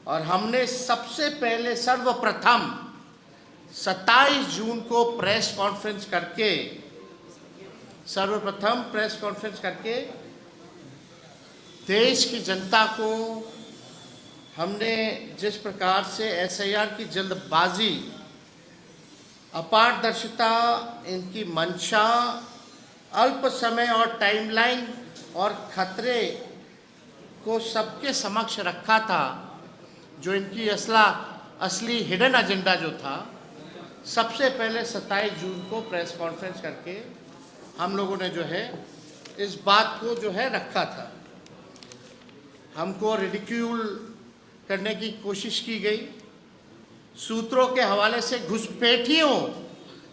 और हमने सबसे पहले सर्वप्रथम 27 जून को प्रेस कॉन्फ्रेंस करके देश की जनता को हमने जिस प्रकार से एसआईआर की जल्दबाजी, अपारदर्शिता, इनकी मंशा, अल्प समय और टाइमलाइन और खतरे को सबके समक्ष रखा था, जो इनकी असली हिडन एजेंडा जो था, सबसे पहले 27 जून को प्रेस कॉन्फ्रेंस करके हम लोगों ने जो है इस बात को जो है रखा था। हमको रिडिक्यूल करने की कोशिश की गई, सूत्रों के हवाले से घुसपैठियों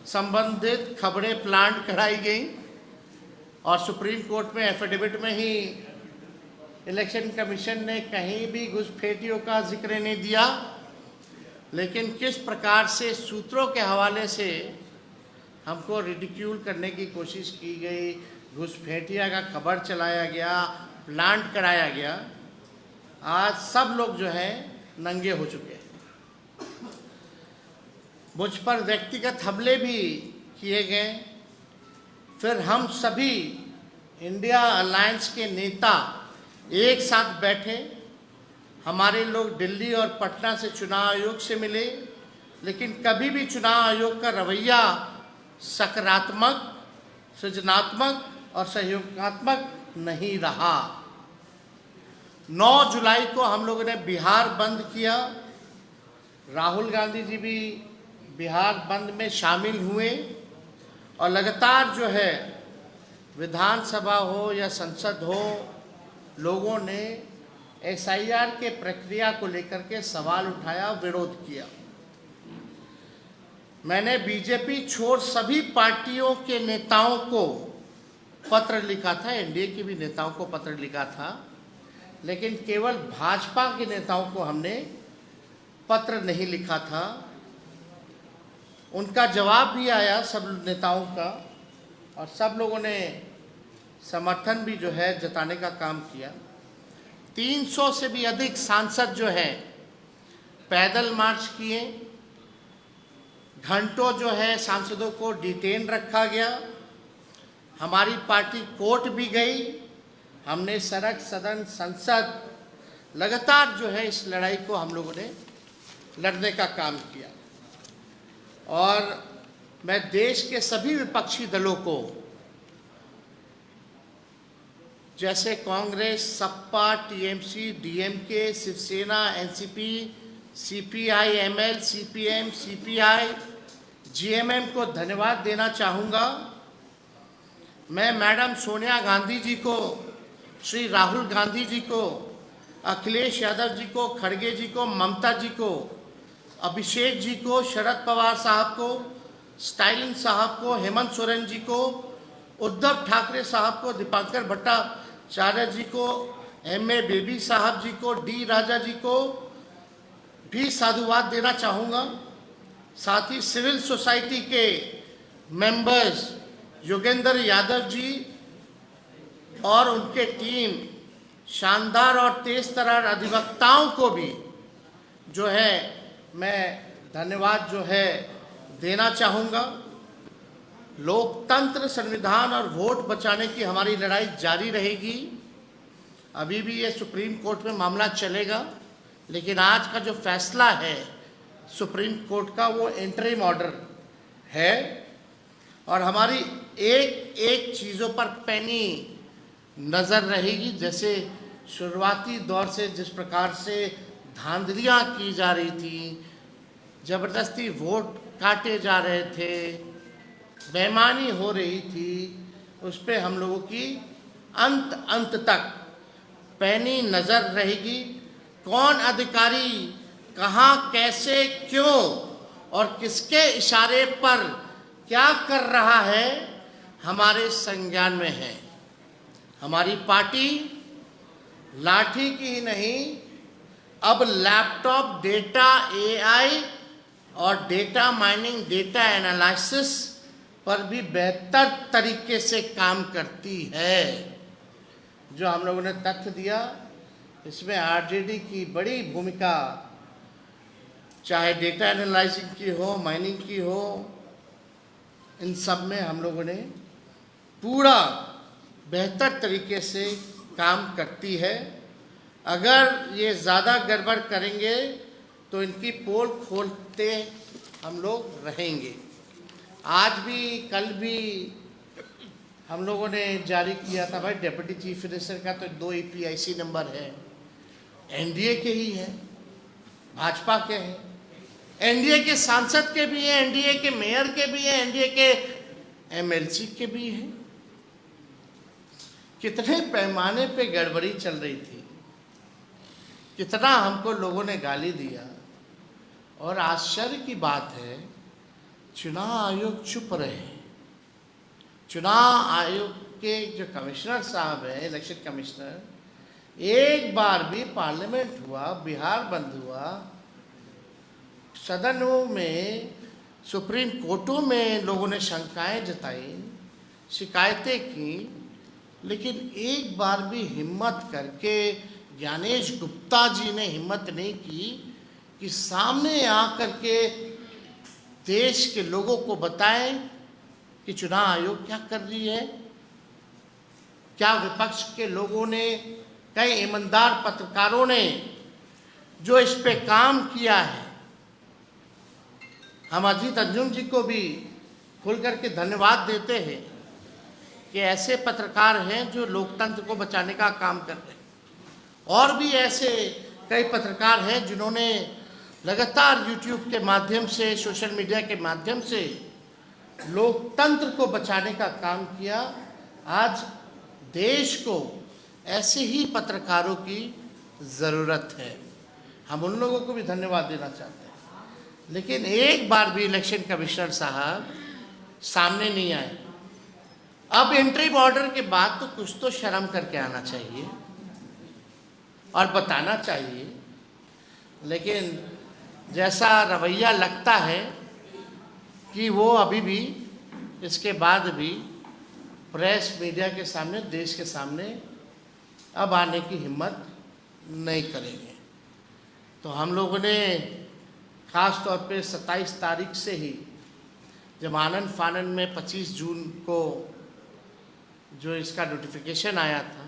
संबंधित खबरें प्लांट कराई गई और सुप्रीम कोर्ट में एफिडेविट में ही इलेक्शन कमीशन ने कहीं भी घुसपैठियों का जिक्र नहीं दिया। लेकिन किस प्रकार से सूत्रों के हवाले से हमको रिडिक्यूल करने की कोशिश की गई, घुसपैठिया का खबर चलाया गया, प्लांट कराया गया, आज सब लोग जो है नंगे हो चुके हैं। मुझ पर व्यक्तिगत हमले भी किए गए। फिर हम सभी इंडिया अलायंस के नेता एक साथ बैठे, हमारे लोग दिल्ली और पटना से चुनाव आयोग से मिले, लेकिन कभी भी चुनाव आयोग का रवैया सकारात्मक, सृजनात्मक और सहयोगात्मक नहीं रहा। 9 जुलाई को हम लोगों ने बिहार बंद किया। राहुल गांधी जी भी बिहार बंद में शामिल हुए और लगातार जो है विधानसभा हो या संसद हो, लोगों ने एसआईआर के प्रक्रिया को लेकर के सवाल उठाया, विरोध किया। मैंने बीजेपी छोड़ सभी पार्टियों के नेताओं को पत्र लिखा था, एनडीए के भी नेताओं को पत्र लिखा था, लेकिन केवल भाजपा के नेताओं को हमने पत्र नहीं लिखा था। उनका जवाब भी आया सब नेताओं का, और सब लोगों ने समर्थन भी जो है जताने का काम किया। 300 से भी अधिक सांसद जो है पैदल मार्च किए, घंटों जो है सांसदों को डिटेन रखा गया। हमारी पार्टी कोर्ट भी गई, हमने सड़क, सदन, संसद, लगातार जो है इस लड़ाई को हम लोगों ने लड़ने का काम किया। और मैं देश के सभी विपक्षी दलों को, जैसे कांग्रेस, सपा, TMC, DMK, Shiv Sena, NCP, CPI, ML, CPM, CPI, GMM को धन्यवाद देना चाहूँगा। मैं मैडम सोनिया गांधी जी को, श्री राहुल गांधी जी को, अखिलेश यादव जी को, खड़गे जी को, ममता जी को, अभिषेक जी को, शरद पवार साहब को, स्टालिन साहब को, हेमंत सोरेन जी को, उद्धव ठाकरे साहब को, दीपांकर भट्टाचार्य जी को, एमए बेबी साहब जी को, डी राजा जी को भी साधुवाद देना चाहूँगा। साथ ही सिविल सोसाइटी के मेंबर्स योगेंद्र यादव जी और उनके टीम, शानदार और तेज तर्रार अधिवक्ताओं को भी जो है मैं धन्यवाद जो है देना चाहूँगा। लोकतंत्र, संविधान और वोट बचाने की हमारी लड़ाई जारी रहेगी। अभी भी ये सुप्रीम कोर्ट में मामला चलेगा, लेकिन आज का जो फैसला है सुप्रीम कोर्ट का, वो इंटरिम ऑर्डर है और हमारी एक एक चीज़ों पर पैनी नज़र रहेगी। जैसे शुरुआती दौर से जिस प्रकार से धांधलियाँ की जा रही थी, ज़बरदस्ती वोट काटे जा रहे थे, बेईमानी हो रही थी, उस पर हम लोगों की अंत तक पैनी नज़र रहेगी। कौन अधिकारी कहाँ, कैसे, क्यों और किसके इशारे पर क्या कर रहा है, हमारे संज्ञान में है। हमारी पार्टी लाठी की ही नहीं, अब लैपटॉप, डेटा, एआई और डेटा माइनिंग, डेटा एनालिसिस पर भी बेहतर तरीके से काम करती है। जो हम लोगों ने तथ्य दिया इसमें आरजेडी की बड़ी भूमिका, चाहे डेटा एनालाइजिंग की हो, माइनिंग की हो, इन सब में हम लोगों ने पूरा बेहतर तरीके से काम करती है। अगर ये ज़्यादा गड़बड़ करेंगे तो इनकी पोल खोलते हम लोग रहेंगे। आज भी कल भी हम लोगों ने जारी किया था भाई, डिप्टी चीफ मिनिस्टर का तो 2 EPIC नंबर है, एनडीए के ही है, भाजपा के हैं, एनडीए के सांसद के भी हैं, एनडीए के मेयर के भी हैं, एनडीए के MLC के भी हैं। कितने पैमाने पे गड़बड़ी चल रही थी, कितना हमको लोगों ने गाली दिया। और आश्चर्य की बात है, चुनाव आयोग चुप रहे। चुनाव आयोग के जो कमिश्नर साहब हैं, इलेक्शन कमिश्नर, एक बार भी पार्लियामेंट हुआ, बिहार बंद हुआ, सदनों में, सुप्रीम कोर्टों में लोगों ने शंकाएं जताई, शिकायतें की, लेकिन एक बार भी हिम्मत करके ज्ञानेश गुप्ता जी ने हिम्मत नहीं की कि सामने आकर के देश के लोगों को बताएं कि चुनाव आयोग क्या कर रही है। क्या विपक्ष के लोगों ने, कई ईमानदार पत्रकारों ने जो इस पे काम किया है, हम अजीत अंजुम जी को भी खुल करके धन्यवाद देते हैं कि ऐसे पत्रकार हैं जो लोकतंत्र को बचाने का काम कर रहे हैं। और भी ऐसे कई पत्रकार हैं जिन्होंने लगातार YouTube के माध्यम से, सोशल मीडिया के माध्यम से लोकतंत्र को बचाने का काम किया। आज देश को ऐसे ही पत्रकारों की ज़रूरत है, हम उन लोगों को भी धन्यवाद देना चाहते हैं। लेकिन एक बार भी इलेक्शन कमिश्नर साहब सामने नहीं आए। अब इंटरिम ऑर्डर के बाद तो कुछ तो शर्म करके आना चाहिए और बताना चाहिए। लेकिन जैसा रवैया लगता है कि वो अभी भी, इसके बाद भी प्रेस मीडिया के सामने, देश के सामने अब आने की हिम्मत नहीं करेंगे। तो हम लोगों ने ख़ास तौर पे 27 तारीख से ही, जब आनन फानन में 25 जून को जो इसका नोटिफिकेशन आया था,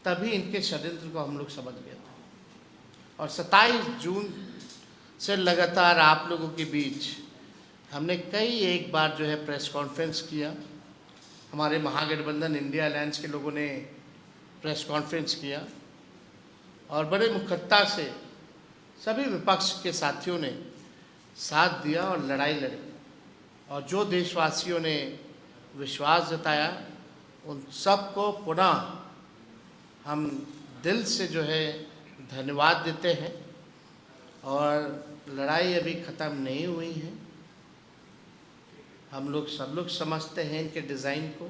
तभी इनके षड्यंत्र को हम लोग समझ गए थे। और 27 जून से लगातार आप लोगों के बीच हमने एक बार जो है प्रेस कॉन्फ्रेंस किया। हमारे महागठबंधन इंडिया अलायंस के लोगों ने प्रेस कॉन्फ्रेंस किया और बड़े मुखरता से सभी विपक्ष के साथियों ने साथ दिया और लड़ाई लड़ी। और जो देशवासियों ने विश्वास जताया, उन सबको पुनः हम दिल से जो है धन्यवाद देते हैं। और लड़ाई अभी ख़त्म नहीं हुई है। हम लोग सब लोग समझते हैं इनके डिज़ाइन को,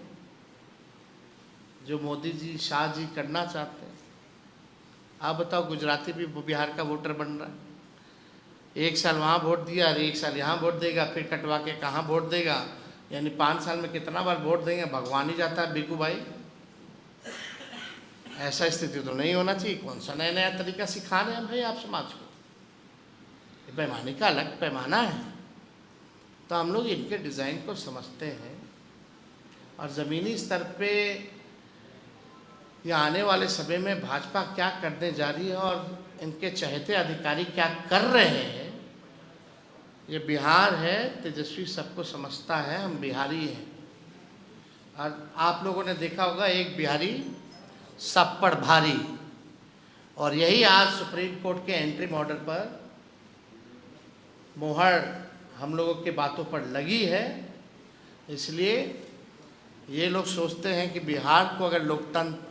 जो मोदी जी, शाह जी करना चाहते हैं। आप बताओ, गुजराती भी बिहार का वोटर बन रहा है, 1 साल वहाँ वोट दिया और 1 साल यहाँ वोट देगा, फिर कटवा के कहाँ वोट देगा, यानी 5 साल में कितना बार वोट देंगे भगवान ही जाता है। बिकू भाई, ऐसा स्थिति तो नहीं होना चाहिए। कौन सा नया नया तरीका सिखा रहे हैं भाई आप समाज को? पैमाने का अलग पैमाना है। तो हम लोग इनके डिज़ाइन को समझते हैं और ज़मीनी स्तर पे या आने वाले समय में भाजपा क्या करने जा रही है और इनके चहेते अधिकारी क्या कर रहे हैं। ये बिहार है, तेजस्वी सबको समझता है, हम बिहारी हैं। और आप लोगों ने देखा होगा, एक बिहारी सब पर भारी। और यही आज सुप्रीम कोर्ट के एंट्री ऑर्डर पर मोहर हम लोगों के बातों पर लगी है। इसलिए ये लोग सोचते हैं कि बिहार को अगर लोकतंत्र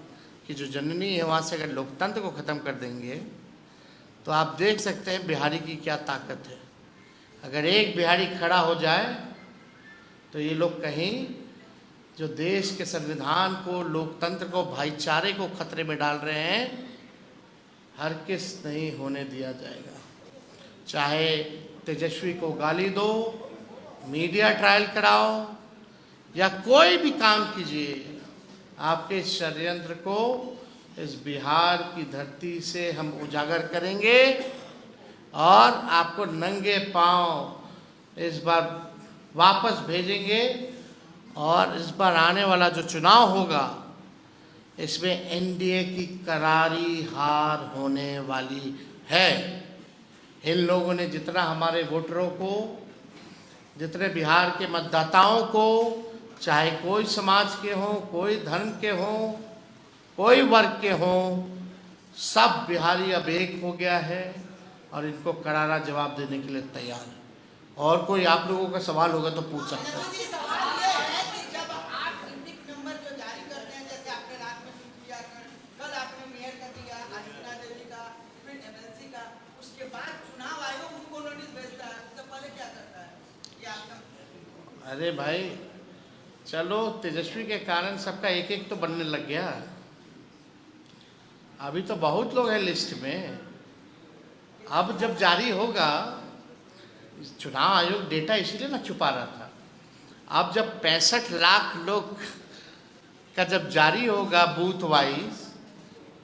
की जो जननी है, वहाँ से अगर लोकतंत्र को ख़त्म कर देंगे तो आप देख सकते हैं बिहारी की क्या ताकत है। अगर एक बिहारी खड़ा हो जाए तो ये लोग कहीं जो देश के संविधान को, लोकतंत्र को, भाईचारे को खतरे में डाल रहे हैं, हरगिज़ नहीं होने दिया जाएगा। चाहे तेजस्वी को गाली दो, मीडिया ट्रायल कराओ या कोई भी काम कीजिए, आपके षड्यंत्र को इस बिहार की धरती से हम उजागर करेंगे और आपको नंगे पांव इस बार वापस भेजेंगे। और इस बार आने वाला जो चुनाव होगा, इसमें एनडीए की करारी हार होने वाली है। इन लोगों ने जितना हमारे वोटरों को, जितने बिहार के मतदाताओं को, चाहे कोई समाज के हों, कोई धर्म के हों, कोई वर्ग के हों, सब बिहारी अब एक हो गया है और इनको करारा जवाब देने के लिए तैयार है। और कोई आप लोगों का सवाल होगा तो पूछ सकते हैं। अरे भाई चलो, तेजस्वी के कारण सबका एक एक तो बनने लग गया। अभी तो बहुत लोग हैं लिस्ट में। अब जब जारी होगा, चुनाव आयोग डेटा इसीलिए ना छुपा रहा था। अब जब 65 लाख लोग का जब जारी होगा बूथ वाइज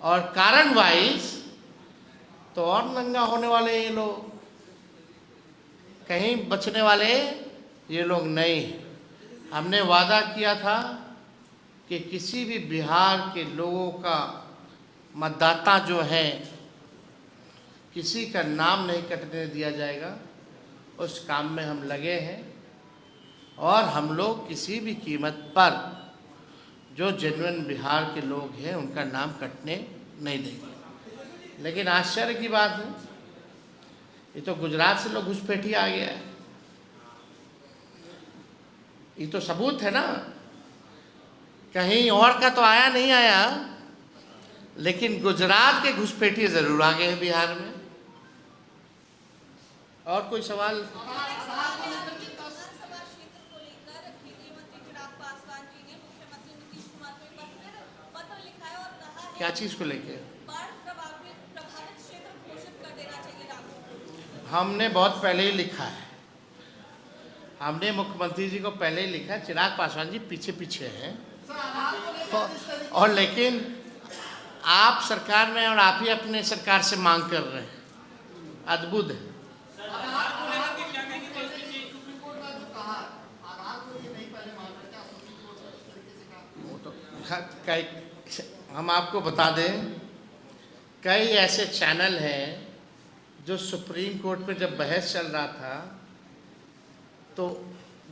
और कारण वाइज, तो और नंगा होने वाले ये लोग, कहीं बचने वाले ये लोग नहीं। हमने वादा किया था कि किसी भी बिहार के लोगों का मतदाता जो है, किसी का नाम नहीं कटने दिया जाएगा। उस काम में हम लगे हैं और हम लोग किसी भी कीमत पर जो जेन्युइन बिहार के लोग हैं उनका नाम कटने नहीं देंगे। लेकिन आश्चर्य की बात है, ये तो गुजरात से लोग घुसपैठी आ गया है। ये तो सबूत है ना, कहीं और का तो आया नहीं आया, लेकिन गुजरात के घुसपैठी जरूर आ गए हैं बिहार में। और कोई सवाल? क्या चीज को लेके? हमने बहुत पहले ही लिखा है। हमने मुख्यमंत्री जी को पहले ही लिखा है। चिराग पासवान जी पीछे पीछे हैं और लेकिन आप सरकार में और आप ही अपने सरकार से मांग कर रहे हैं। अद्भुत है। कई, हम आपको बता दें, कई ऐसे चैनल हैं जो सुप्रीम कोर्ट में जब बहस चल रहा था तो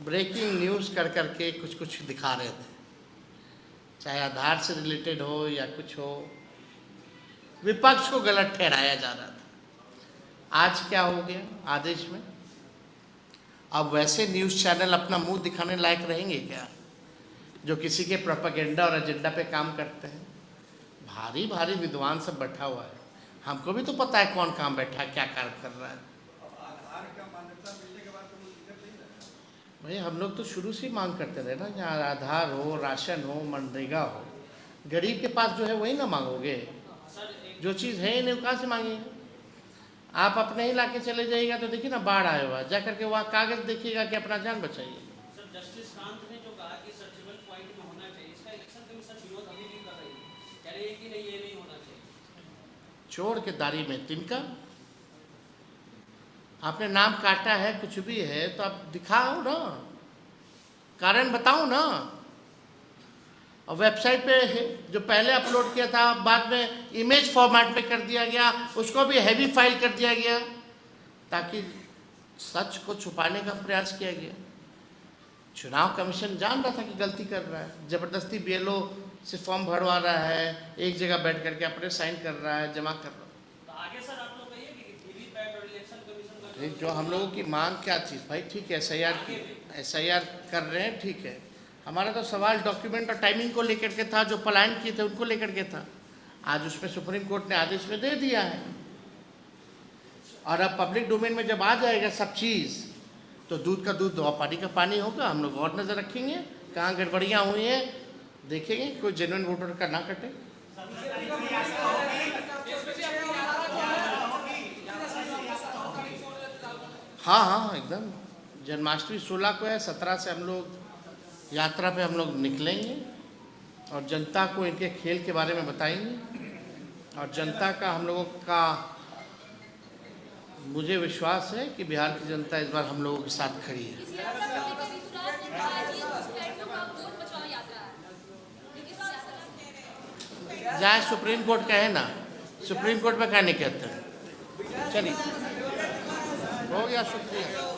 ब्रेकिंग न्यूज़ कर करके कुछ कुछ दिखा रहे थे, चाहे आधार से रिलेटेड हो या कुछ हो। विपक्ष को गलत ठहराया जा रहा था। आज क्या हो गया आदेश में? अब वैसे न्यूज़ चैनल अपना मुंह दिखाने लायक रहेंगे क्या, जो किसी के प्रोपेगेंडा और एजेंडा पे काम करते हैं? भारी भारी विद्वान सब बैठा हुआ है। हमको भी तो पता है कौन कहाँ बैठा है, क्या कार्य कर रहा है। भाई हम लोग तो शुरू से मांग करते रहे ना, जहाँ आधार हो, राशन हो, मनरेगा हो। गरीब के पास जो है वही ना मांगोगे, जो चीज़ है नहीं कहाँ से मांगेंगे? आप अपने ही इलाके चले जाइएगा तो देखिए ना, बाढ़ आया हुआ, जा करके वहाँ कागज देखिएगा कि अपना जान बचाइए। जस्टिस कांत ने जो कहा कि सर्जिबल पॉइंट में होना चाहिए, इसका इलेक्शन कमीशन विरोध अभी भी कर रही है, कह रही है कि नहीं ये नहीं होना चाहिए। चोर के दारी में तिनका। आपने नाम काटा है, कुछ भी है तो आप दिखाओ ना, कारण बताओ ना। और वेबसाइट पे जो पहले अपलोड किया था, बाद में इमेज फॉर्मेट पे कर दिया गया, उसको भी हैवी फाइल कर दिया गया, ताकि सच को छुपाने का प्रयास किया गया। चुनाव कमीशन जान रहा था कि गलती कर रहा है, जबरदस्ती बीएलओ से फॉर्म भरवा रहा है, एक जगह बैठ करके अपने साइन कर रहा है, जमा कर रहा है। तो आगे सर आप लोग कहिए कि वीवीपैट और इलेक्शन कमीशन का जो हम लोगों की मांग क्या चीज़ भाई, ठीक है एसआईआर कर रहे हैं, ठीक है। हमारा तो सवाल डॉक्यूमेंट और टाइमिंग को लेकर के था, जो पलायन किए थे उनको लेकर के था। आज उसमें सुप्रीम कोर्ट ने आदेश में दे दिया है, और अब पब्लिक डोमेन में जब आ जाएगा सब चीज़, तो दूध का दूध और पानी का पानी होगा। हम लोग और नज़र रखेंगे कहाँ गड़बड़ियाँ हुई हैं, देखेंगे कोई जेन्युइन वोटर का ना कटे। हाँ हाँ एकदम। जन्माष्टमी 16 को है, 17 से हम लोग यात्रा पे हम लोग निकलेंगे और जनता को इनके खेल के बारे में बताएंगे। और जनता का हम लोगों का मुझे विश्वास है कि बिहार की जनता इस बार हम लोगों के साथ खड़ी है। इस यात्रा को लेकर ऋतुराज ने कहा कि घुसपैठियों का वोट बचाओ यात्रा है। लेकिन इस यात्रा जाए सुप्रीम कोर्ट कहे ना, सुप्रीम कोर्ट में क्या नहीं कहते हैं। चलिए, हो गया, शुक्रिया।